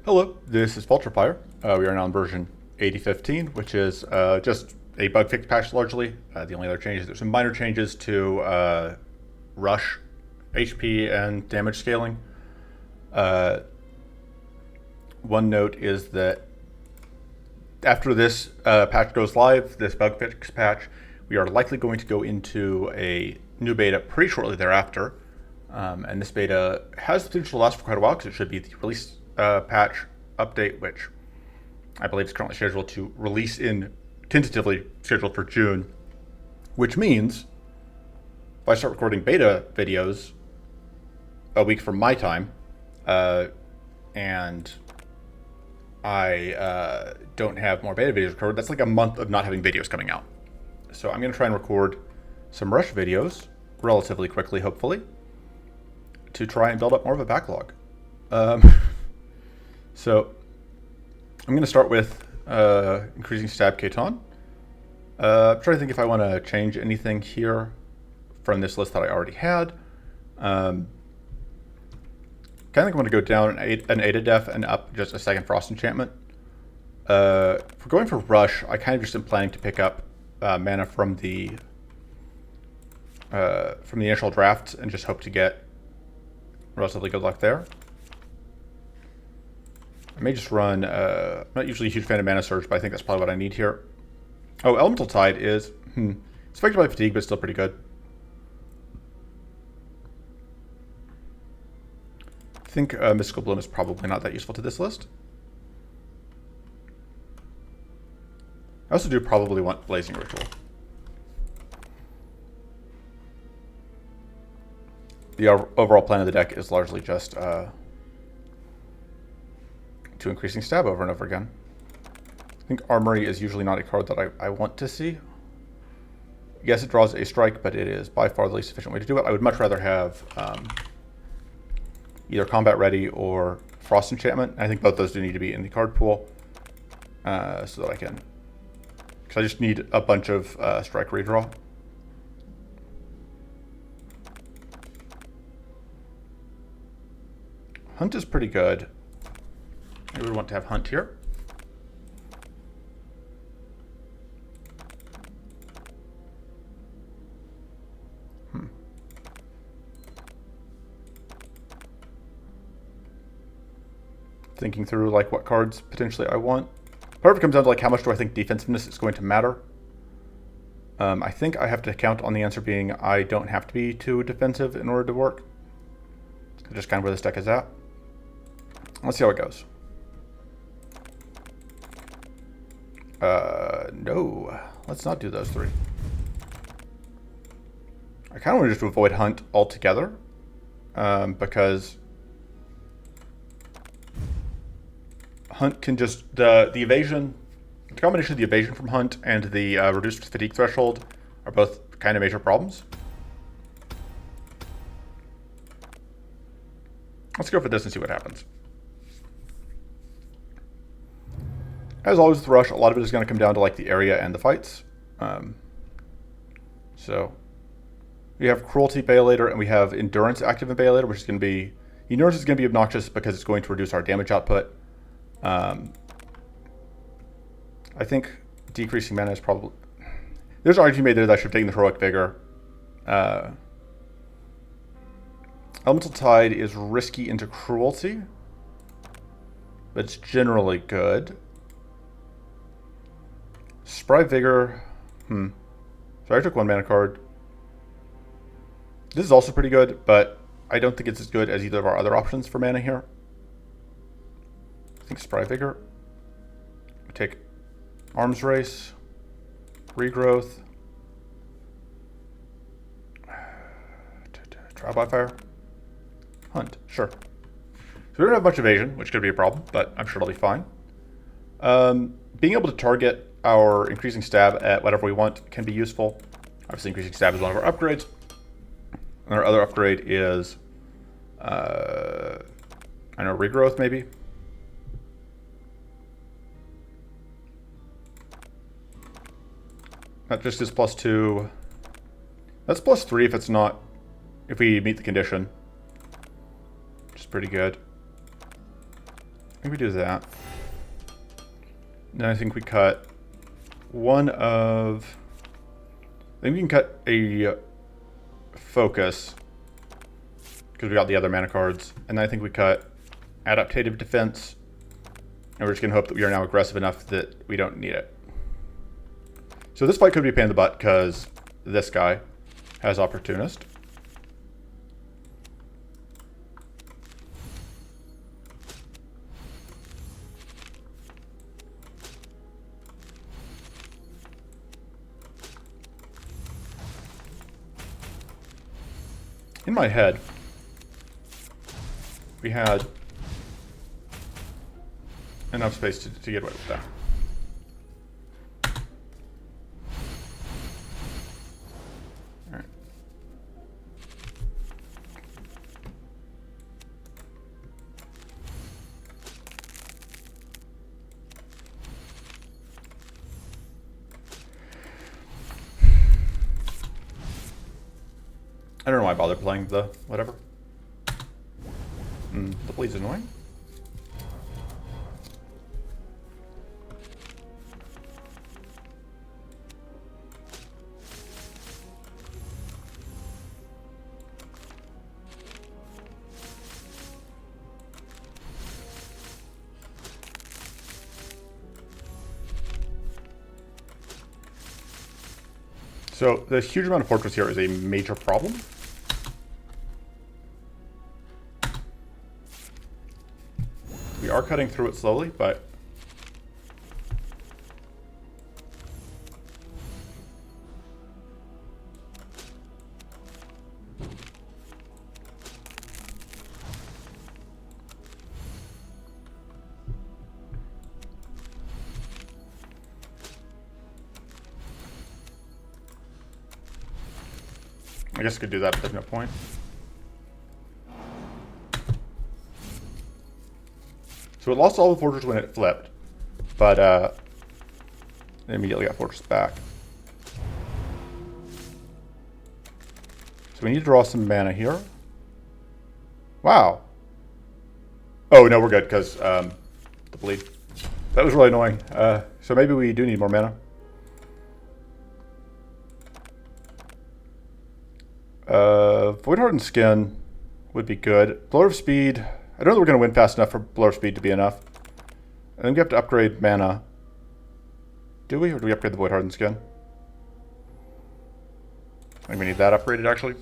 Hello, this is Vulturefire. We are now on version 8015, which is just a bug fix patch largely. The only other changes, there's some minor changes to rush, HP, and damage scaling. One note is that after this patch goes live, this bug fix patch, we are likely going to go into a new beta pretty shortly thereafter. And this beta has the potential to last for quite a while because it should be the release patch update, which I believe is currently scheduled to release tentatively scheduled for June, which means if I start recording beta videos a week from my time, and I don't have more beta videos recorded, that's like a month of not having videos coming out. So I'm going to try and record some rush videos relatively quickly, hopefully, to try and build up more of a backlog. So I'm going to start with increasing stab Caitan. I'm trying to think if I want to change anything here from this list that I already had. I think I'm going to go down an Ada Def and up just a second Frost enchantment. For going for Rush, I kind of just am planning to pick up mana from the initial draft and just hope to get relatively good luck there. I may just run, I'm not usually a huge fan of Mana Surge, but I think that's probably what I need here. Oh, Elemental Tide is, it's affected by fatigue, but still pretty good. I think Mystical Bloom is probably not that useful to this list. I also do probably want Blazing Ritual. The overall plan of the deck is largely just to increasing stab over and over again. I think Armory is usually not a card that I want to see. Yes, it draws a strike, but it is by far the least efficient way to do it. I would much rather have either Combat Ready or Frost Enchantment. I think both those do need to be in the card pool so that I can... because I just need a bunch of strike redraw. Hunt is pretty good. I would want to have Hunt here. Thinking through like what cards potentially I want. Part of it comes down to like how much do I think defensiveness is going to matter. I think I have to count on the answer being I don't have to be too defensive in order to work. Just kind of where this deck is at. Let's see how it goes. No, let's not do those three. I kind of want to just avoid Hunt altogether, because Hunt can just, the evasion, the combination of the evasion from Hunt and the reduced fatigue threshold are both kind of major problems. Let's go for this and see what happens. As always with Rush, a lot of it is going to come down to like the area and the fights. So we have Cruelty Baelator and we have Endurance active in Baelator, which is going to be... Endurance is going to be obnoxious because it's going to reduce our damage output. I think decreasing mana is probably... There's an argument made there that I should have taken the Heroic Vigor. Elemental Tide is risky into Cruelty, but it's generally good. Spry Vigor. So I took one mana card. This is also pretty good, but I don't think it's as good as either of our other options for mana here. I think Spry Vigor. We take Arms Race, Regrowth, Trial by Fire, Hunt. Sure. So we don't have much evasion, which could be a problem, but I'm sure it'll be fine. Being able to target our increasing stab at whatever we want can be useful. Obviously, increasing stab is one of our upgrades. And our other upgrade is, I know, Regrowth maybe. That just is +2. That's +3 if it's not, if we meet the condition. Which is pretty good. think we do that. Then I think we cut one of... I think we can cut a focus because we got the other mana cards. And then I think we cut adaptative defense. And we're just going to hope that we are now aggressive enough that we don't need it. So this fight could be a pain in the butt because this guy has Opportunist. In my head, we had enough space to get away with that. All right. I don't know why I bother playing the whatever. The bleed's annoying. So the huge amount of fortress here is a major problem. We are cutting through it slowly, but I guess I could do that, but there's no point. So it lost all the fortress when it flipped, but it immediately got fortress back. So we need to draw some mana here. Wow. Oh, no, we're good, because the bleed. That was really annoying. So maybe we do need more mana. Void-Hardened Skin would be good. Blower of Speed. I don't know that we're going to win fast enough for Blower of Speed to be enough. I think we have to upgrade mana. Do we? Or do we upgrade the Void-Hardened Skin? I think we need that upgraded, actually.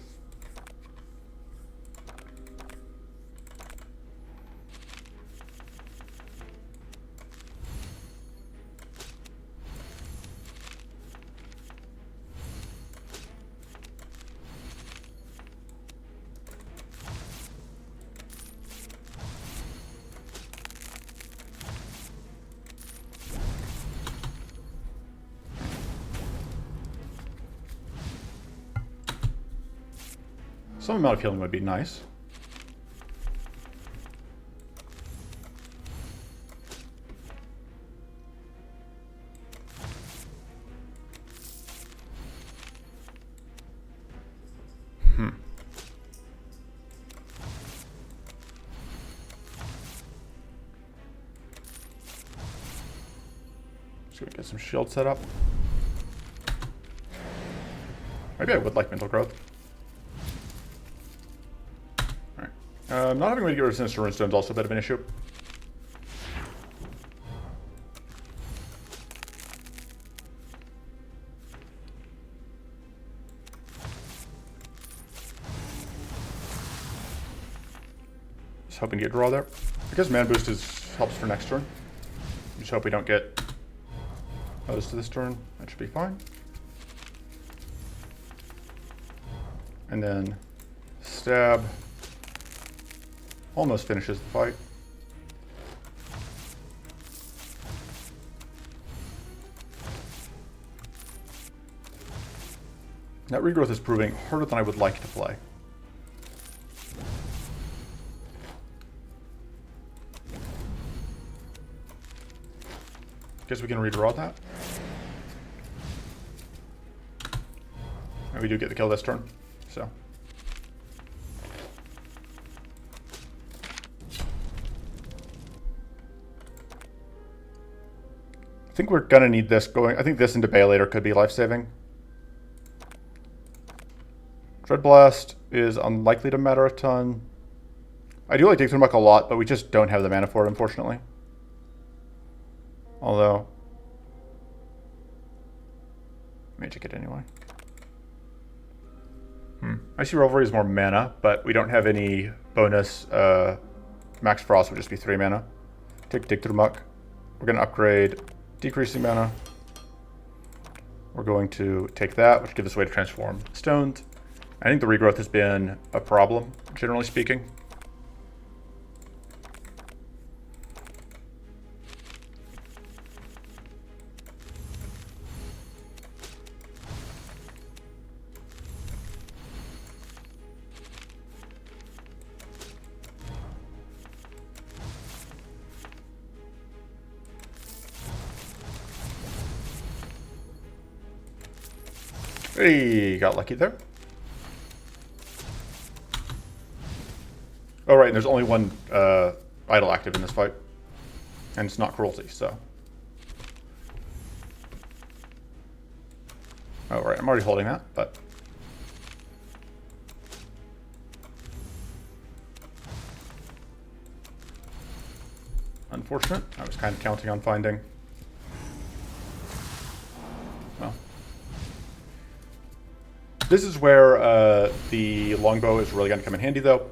Some amount of healing would be nice. Just gonna get some shield set up. Maybe I would like mental growth. Not having a way to get rid of Sinister Runestone is also a bit of an issue. Just hoping to get a draw there. I guess Mana Boost helps for next turn. Just hope we don't get those to this turn. That should be fine. And then stab. Almost finishes the fight. That regrowth is proving harder than I would like to play. Guess we can redraw that. And we do get the kill this turn, so. think we're going to need this going. I think this into Bay later could be life-saving. Dread Blast is unlikely to matter a ton. I do like Dig Through Muck a lot, but we just don't have the mana for it, unfortunately. Although, magic it anyway. Icy Revelry is more mana, but we don't have any bonus. Max Frost would just be 3 mana. Take Dig Through Muck. We're going to upgrade decreasing mana. We're going to take that, which gives us a way to transform stones. I think the regrowth has been a problem, generally speaking. Hey, got lucky there. Oh, right, and there's only one idol active in this fight. And it's not cruelty, so. Oh, right, I'm already holding that, but. Unfortunate. I was kind of counting on finding. Well. This is where the longbow is really going to come in handy, though.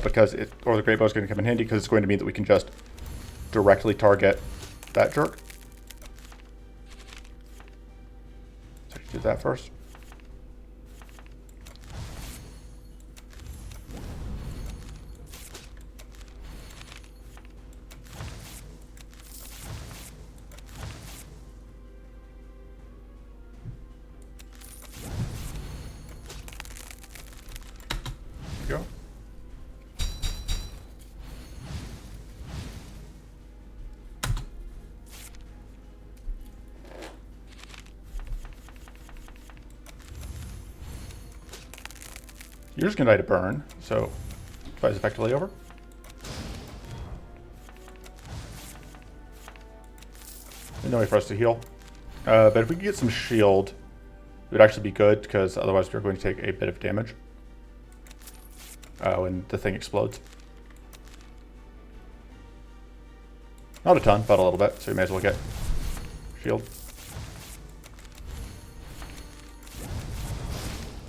Because or the great bow is going to come in handy because it's going to mean that we can just directly target that jerk. So do that first. There we go. You're just going to die to burn, so fight is effectively over. There's no way for us to heal. But if we could get some shield, it would actually be good, because otherwise we're going to take a bit of damage when the thing explodes. Not a ton, but a little bit, so we may as well get shield.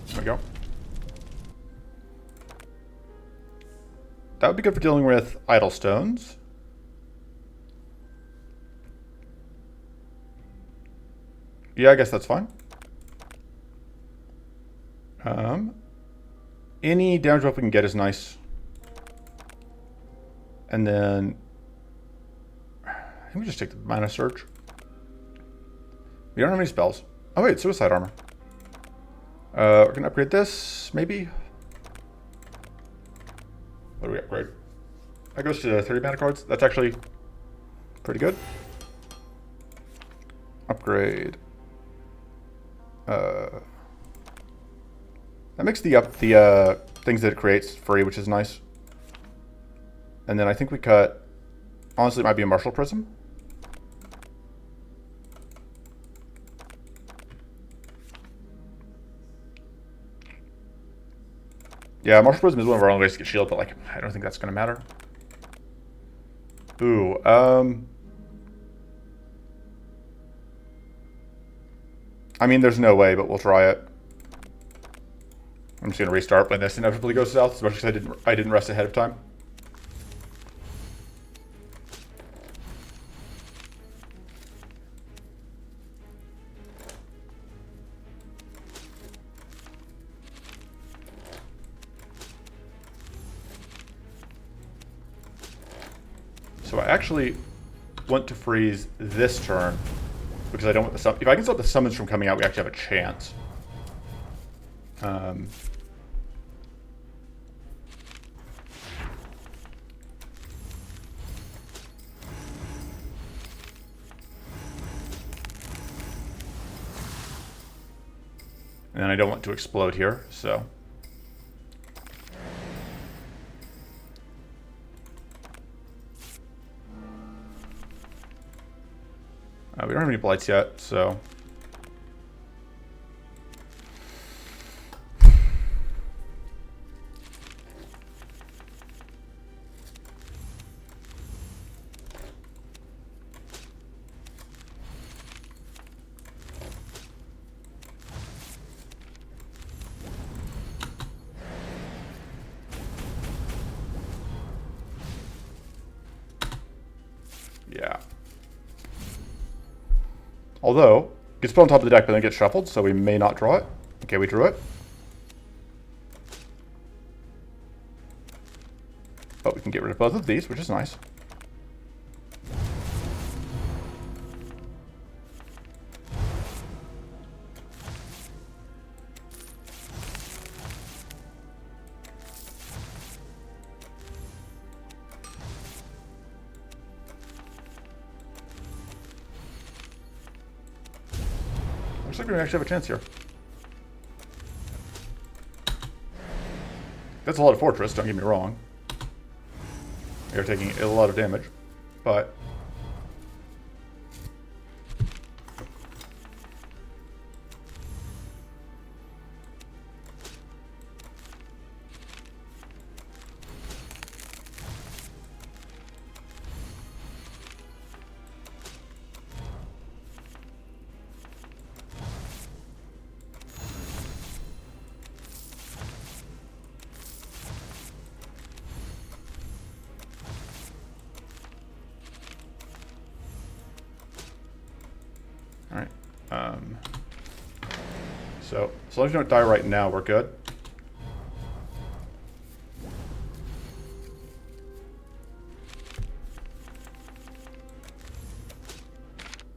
There we go. That would be good for dealing with idle stones. Yeah, I guess that's fine. Any damage buff we can get is nice. And then let me just take the mana surge. We don't have any spells. Oh wait, suicide armor. We're gonna upgrade this, maybe. What do we upgrade? That goes to 30 mana cards. That's actually pretty good. Upgrade. That makes the things that it creates free, which is nice. And then I think we cut. Honestly, it might be a Martial Prism. Yeah, Martial Prism is one of our only ways to get shield, but like I don't think that's gonna matter. Ooh, I mean, there's no way, but we'll try it. I'm just gonna restart when this inevitably goes south, especially because I didn't rest ahead of time. So I actually want to freeze this turn because I don't want the summon. If I can stop the summons from coming out, we actually have a chance. And then I don't want to explode here, so. We don't have any blights yet, so... Yeah. Although, it gets put on top of the deck, but then gets shuffled, so we may not draw it. Okay, we drew it. But we can get rid of both of these, which is nice. Looks like we actually have a chance here. That's a lot of fortress, don't get me wrong. We are taking a lot of damage, but... Alright. So, as long as you don't die right now, we're good.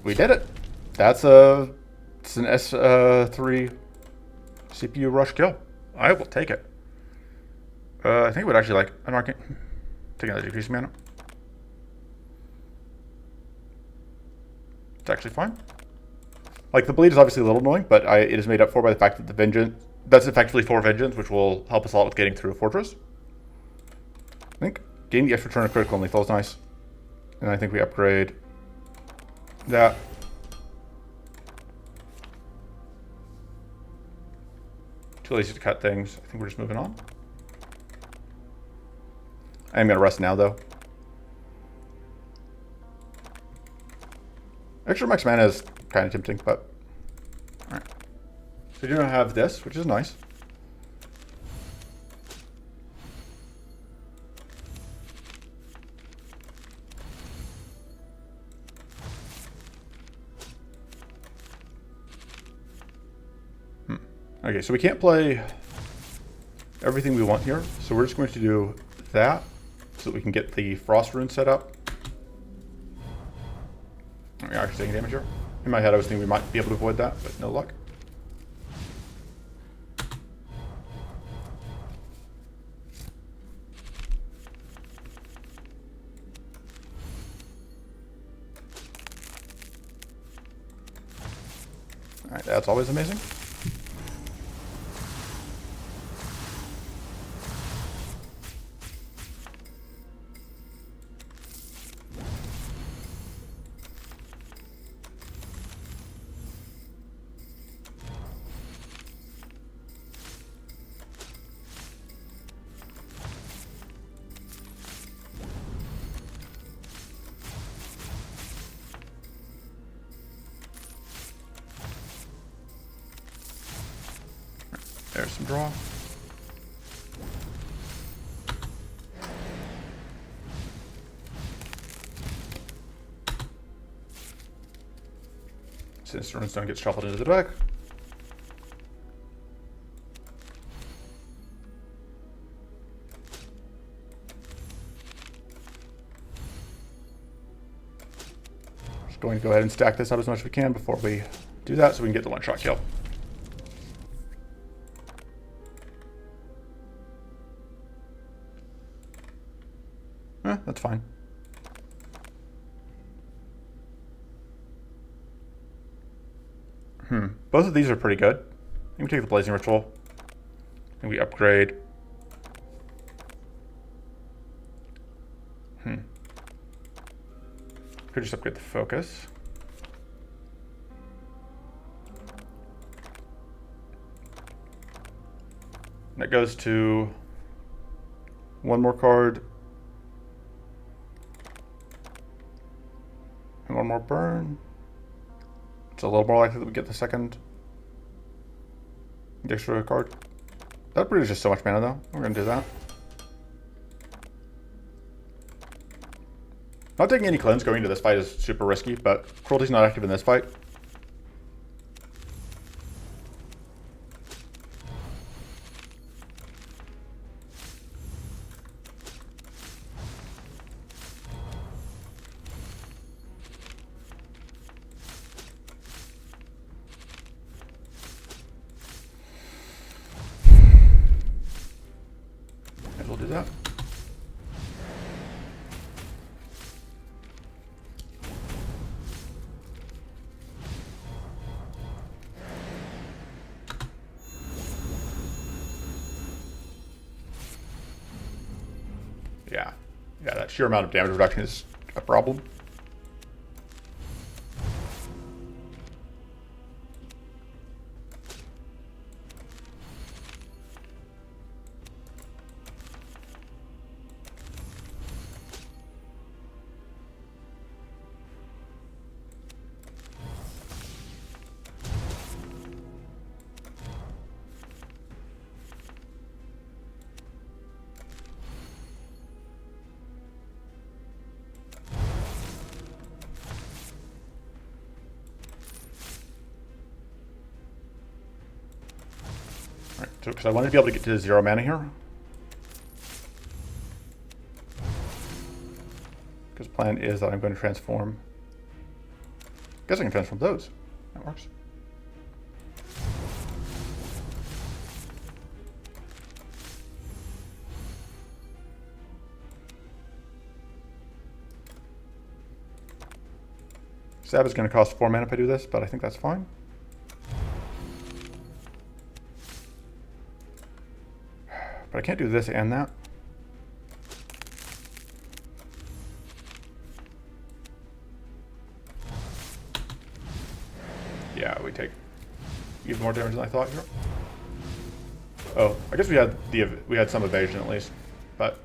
We did it! It's an S3 CPU rush kill. I will take it. I think it would actually like... I don't know, take another decrease mana. It's actually fine. Like, the bleed is obviously a little annoying, but it is made up for by the fact that the vengeance... That's effectively 4 vengeance, which will help us a lot with getting through a fortress. I think getting the extra turn of critical and lethal is nice. And I think we upgrade that. Too lazy to cut things. I think we're just moving on. I am going to rest now, though. Extra max mana is kind of tempting, but... Alright. So you don't have this, which is nice. Okay, so we can't play everything we want here, so we're just going to do that so that we can get the Frost Rune set up. We're actually taking damage here. In my head, I was thinking we might be able to avoid that, but no luck. Alright, that's always amazing. There's some draw. Since the runestone gets shuffled into the deck. Just going to go ahead and stack this up as much as we can before we do that so we can get the one-shot kill. That's fine. Both of these are pretty good. I think we take the Blazing Ritual. And we upgrade. Could just upgrade the Focus. That goes to one more card. And one more burn. It's a little more likely that we get the second extra card. That produces just so much mana though. We're gonna do that. Not taking any cleanse going into this fight is super risky, but Cruelty's not active in this fight. And we'll do that. Yeah, that sheer amount of damage reduction is a problem. Alright, so because I want to be able to get to 0 mana here. Because the plan is that I'm going to transform. I guess I can transform those. That works. Stab is going to cost 4 mana if I do this, but I think that's fine. But I can't do this and that. Yeah, we take even more damage than I thought here. Oh, I guess we had some evasion at least, but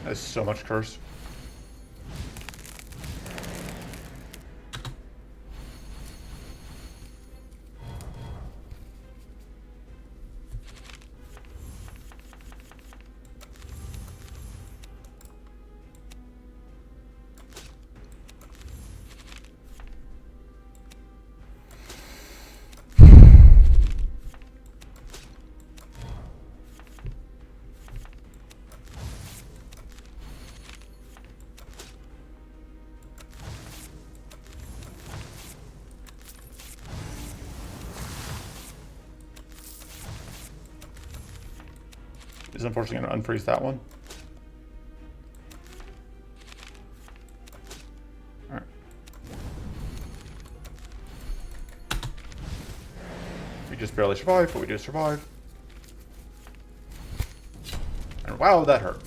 that's so much curse. Is unfortunately going to unfreeze that one. Alright. We just barely survived, but we do survive. And wow, that hurt.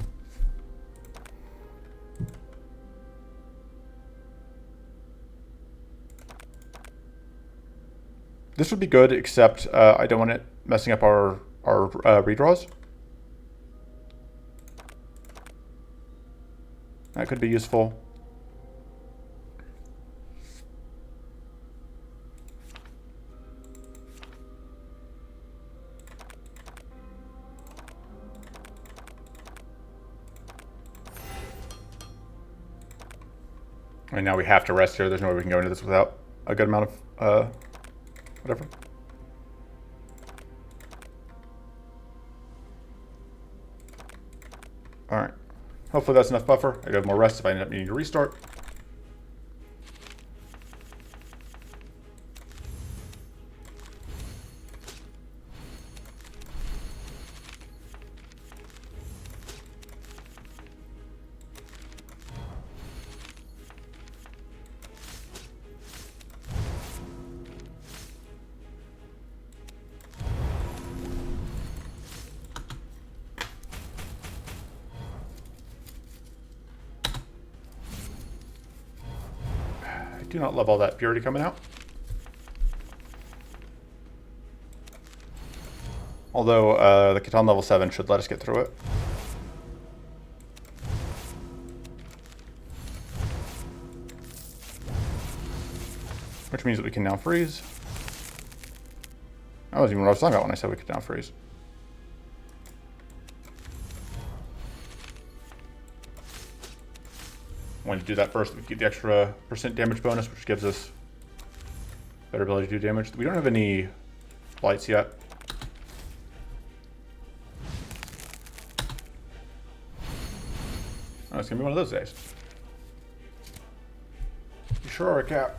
This would be good, except I don't want it messing up our redraws. That could be useful. And now we have to rest here. There's no way we can go into this without a good amount of whatever. All right. Hopefully that's enough buffer. I have more rest if I end up needing to restart. Do not love all that purity coming out. Although the Caitan level 7 should let us get through it. Which means that we can now freeze. That wasn't even what I was talking about when I said we could now freeze. Wanted to do that first. We get the extra % damage bonus, which gives us better ability to do damage. We don't have any lights yet. Oh, it's gonna be one of those days. You sure are a cat.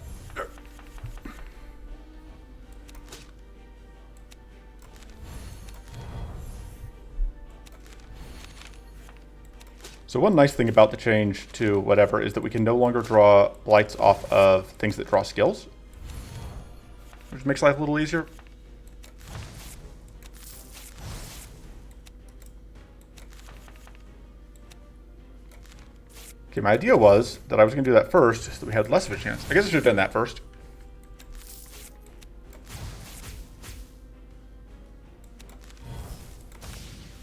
So one nice thing about the change to whatever is that we can no longer draw lights off of things that draw skills, which makes life a little easier. Okay, my idea was that I was going to do that first so that we had less of a chance. I guess I should have done that first.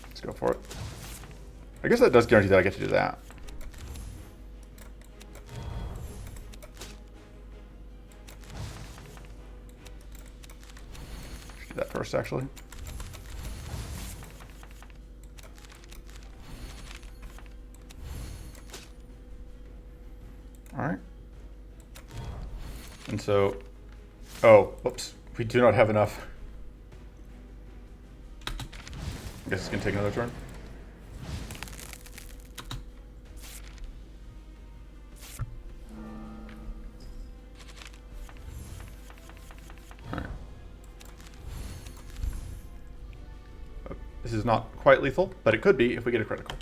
Let's go for it. I guess that does guarantee that I get to do that. Should do that first, actually. All right. And so, oh, whoops, we do not have enough. I guess it's going to take another turn. This is not quite lethal, but it could be if we get a critical.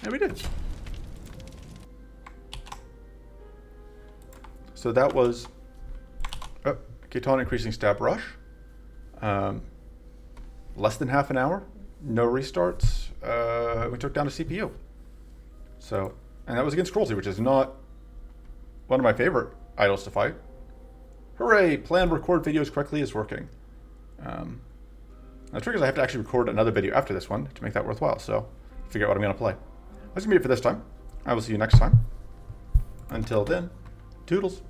And we did. So that was Caitan increasing stab rush. Less than half an hour, no restarts. We took down a CPU. So, and that was against cruelty, which is not one of my favorite idols to fight. Hooray! Plan record videos correctly is working. The trick is I have to actually record another video after this one to make that worthwhile, so figure out what I'm going to play. That's going to be it for this time. I will see you next time. Until then, toodles.